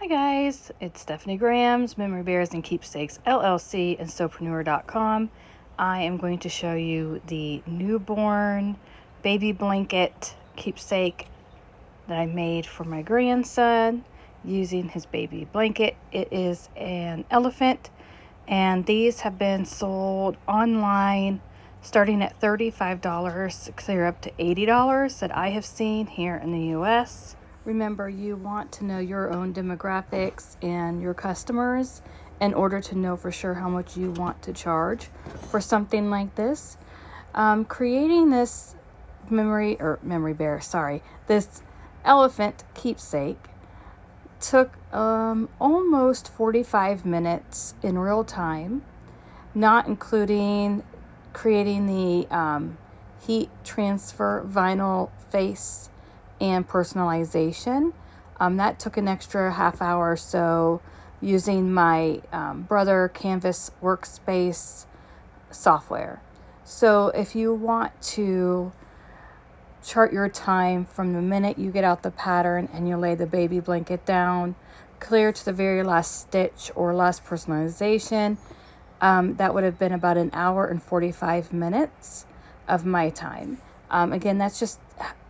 Hi guys, it's StephanieGrams, Memory Bears and Keepsakes LLC and Sewpreneur.com. I am going to show you the newborn baby blanket keepsake that I made for my grandson using his baby blanket. It is an elephant, and these have been sold online starting at $35, clear up to $80 that I have seen here in the US. Remember, you want to know your own demographics and your customers in order to know for sure how much you want to charge for something like this. Creating this this elephant keepsake took almost 45 minutes in real time, not including creating the heat transfer vinyl face and personalization. That took an extra half hour or so using my Brother Canvas workspace software. So if you want to chart your time from the minute you get out the pattern and you lay the baby blanket down, clear to the very last stitch or last personalization, that would have been about an hour and 45 minutes of my time. Again, that's just,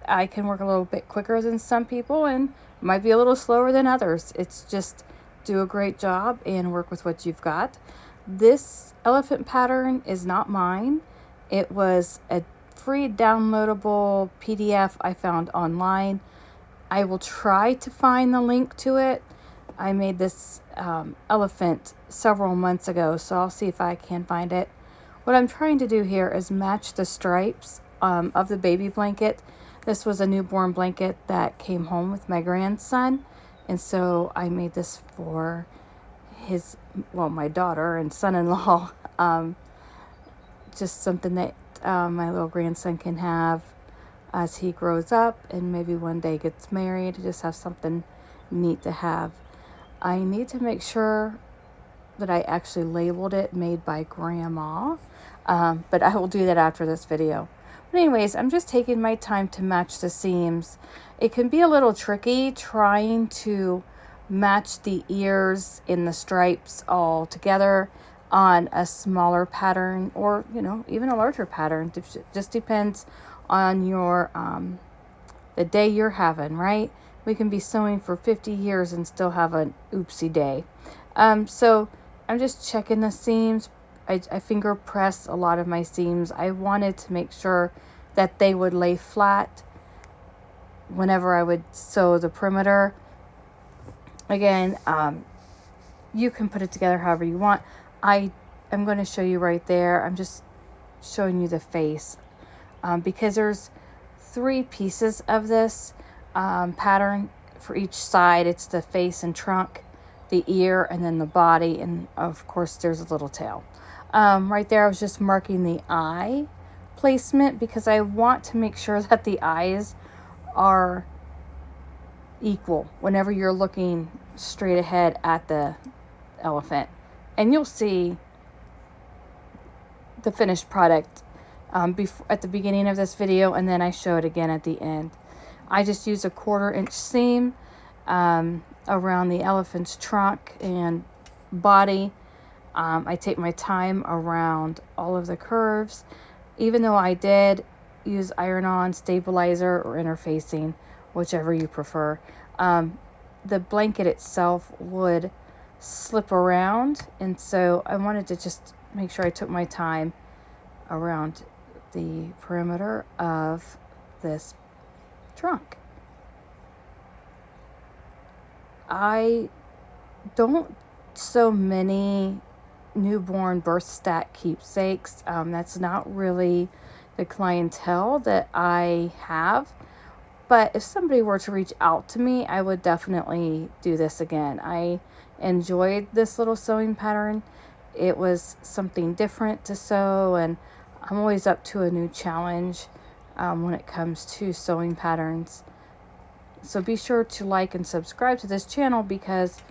I can work a little bit quicker than some people and might be a little slower than others. It's just do a great job and work with what you've got. This elephant pattern is not mine. It was a free downloadable PDF I found online. I will try to find the link to it. I made this elephant several months ago, so I'll see if I can find it. What I'm trying to do here is match the stripes of the baby blanket. This was a newborn blanket that came home with my grandson, and so I made this for my daughter and son-in-law. Just something that my little grandson can have as he grows up and maybe one day gets married. Just have something neat to have. I need to make sure that I actually labeled it made by grandma, but I will do that after this video. But anyways, I'm just taking my time to match the seams. It can be a little tricky trying to match the ears and the stripes all together on a smaller pattern, or even a larger pattern. It just depends on your the day you're having, right? We can be sewing for 50 years and still have an oopsie day. So I'm just checking the seams. I finger press a lot of my seams. I wanted to make sure that they would lay flat whenever I would sew the perimeter. Again, you can put it together however you want. I'm going to show you right there. I'm just showing you the face because there's 3 pieces of this pattern for each side. It's the face and trunk, the ear, and then the body, and of course there's a little tail. Right there I was just marking the eye placement because I want to make sure that the eyes are equal whenever you're looking straight ahead at the elephant. And you'll see the finished product at the beginning of this video, and then I show it again at the end. I just use a 1/4 inch seam around the elephant's trunk and body. I take my time around all of the curves, even though I did use iron-on, stabilizer, or interfacing, whichever you prefer. The blanket itself would slip around, and so I wanted to just make sure I took my time around the perimeter of this trunk. I don't sew many newborn birth stack keepsakes. That's not really the clientele that I have. But if somebody were to reach out to me, I would definitely do this again. I enjoyed this little sewing pattern. It was something different to sew, and I'm always up to a new challenge when it comes to sewing patterns. So be sure to like and subscribe to this channel because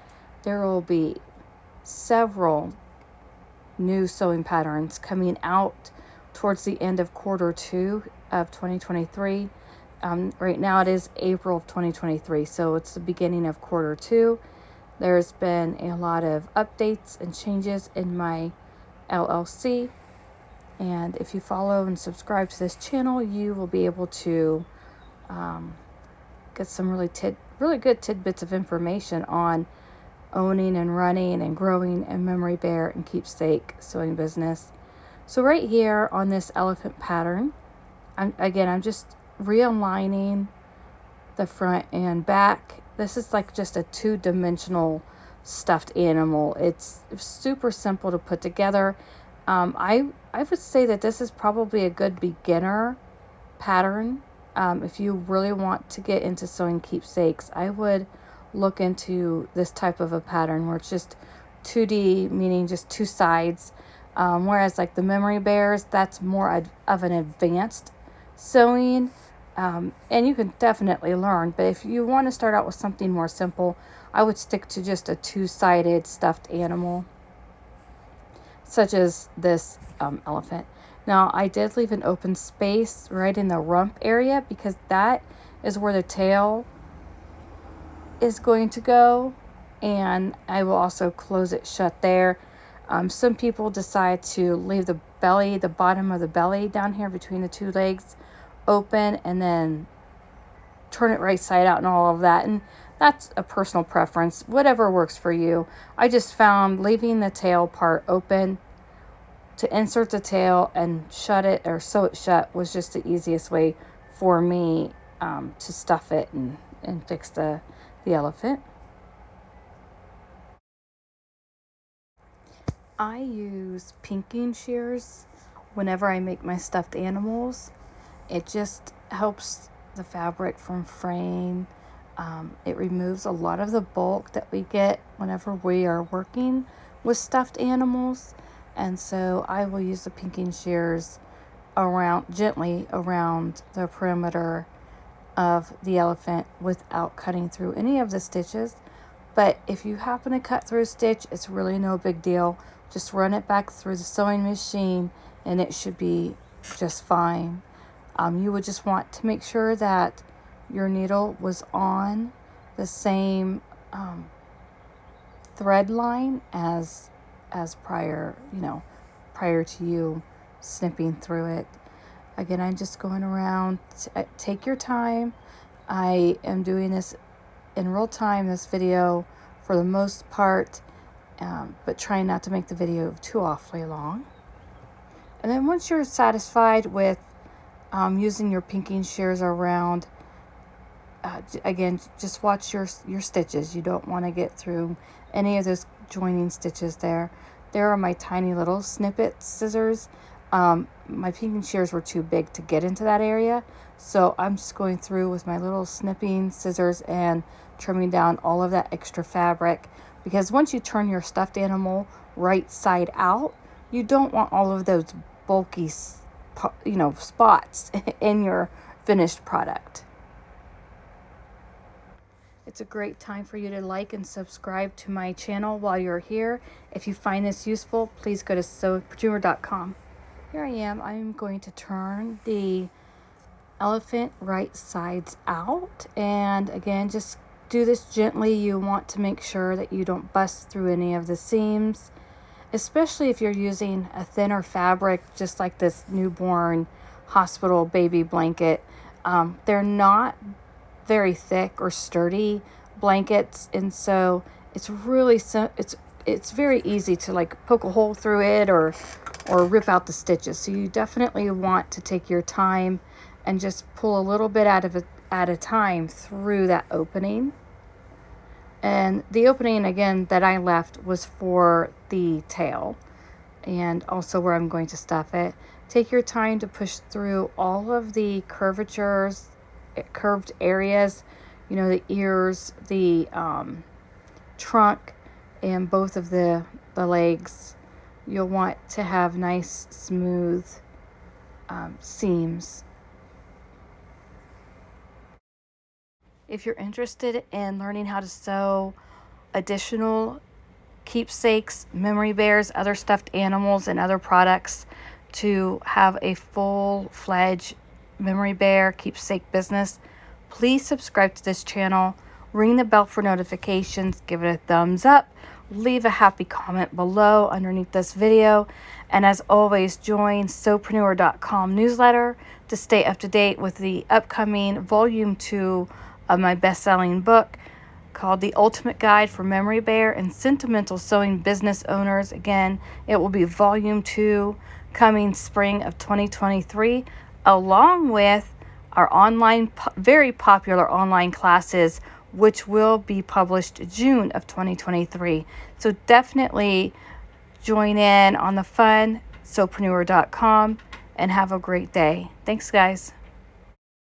there will be several new sewing patterns coming out towards the end of Q2 of 2023. Right now it is April of 2023, so it's the beginning of Q2. There's been a lot of updates and changes in my LLC, and if you follow and subscribe to this channel, you will be able to get some really good tidbits of information on owning and running and growing a memory bear and keepsake sewing business. So right here on this elephant pattern, I'm just realigning the front and back. This is like just a two-dimensional stuffed animal. It's super simple to put together. I would say that this is probably a good beginner pattern. If you really want to get into sewing keepsakes, I would look into this type of a pattern where it's just 2D, meaning just two sides. Whereas like the memory bears, that's more of an advanced sewing. And you can definitely learn, but if you want to start out with something more simple, I would stick to just a two-sided stuffed animal, such as this elephant. Now, I did leave an open space right in the rump area because that is where the tail is going to go, and I will also close it shut there. Some people decide to leave the belly, the bottom of the belly down here between the two legs open, and then turn it right side out and all of that, and that's a personal preference, whatever works for you. I just found leaving the tail part open to insert the tail and shut it or sew it shut was just the easiest way for me to stuff it and fix the elephant. I use pinking shears whenever I make my stuffed animals. It just helps the fabric from fraying. It removes a lot of the bulk that we get whenever we are working with stuffed animals. And so I will use the pinking shears gently around the perimeter of the elephant without cutting through any of the stitches. But if you happen to cut through a stitch, it's really no big deal. Just run it back through the sewing machine and it should be just fine. You would just want to make sure that your needle was on the same thread line as prior to you snipping through it. Again, I'm just going around. Take your time. I am doing this in real time, this video, for the most part, but trying not to make the video too awfully long. And then once you're satisfied with using your pinking shears around, again, just watch your stitches. You don't want to get through any of those joining stitches there. There are my tiny little snippet scissors. My pinking shears were too big to get into that area, so I'm just going through with my little snipping scissors and trimming down all of that extra fabric, because once you turn your stuffed animal right side out, you don't want all of those bulky spots in your finished product. It's a great time for you to like and subscribe to my channel while you're here. If you find this useful, please go to Sewpreneur.com. Here I am. I'm going to turn the elephant right sides out. And again, just do this gently. You want to make sure that you don't bust through any of the seams, especially if you're using a thinner fabric, just like this newborn hospital baby blanket. They're not very thick or sturdy blankets, and so it's really it's very easy to like poke a hole through it or rip out the stitches. So you definitely want to take your time and just pull a little bit out of it at a time through that opening. And the opening, again, that I left was for the tail and also where I'm going to stuff it. Take your time to push through all of the curvatures, curved areas, the ears, the trunk, and both of the legs. You'll want to have nice, smooth seams. If you're interested in learning how to sew additional keepsakes, memory bears, other stuffed animals, and other products to have a full-fledged memory bear keepsake business, please subscribe to this channel. ring the bell for notifications, give it a thumbs up, leave a happy comment below underneath this video, and as always, join Sewpreneur.com newsletter to stay up to date with the upcoming volume 2 of my best-selling book called The Ultimate Guide for Memory Bear and Sentimental Sewing Business Owners. Again, it will be volume 2 coming spring of 2023, along with our online, very popular online classes, which will be published June of 2023. So definitely join in on the fun, Sewpreneur.com, and have a great day. Thanks, guys.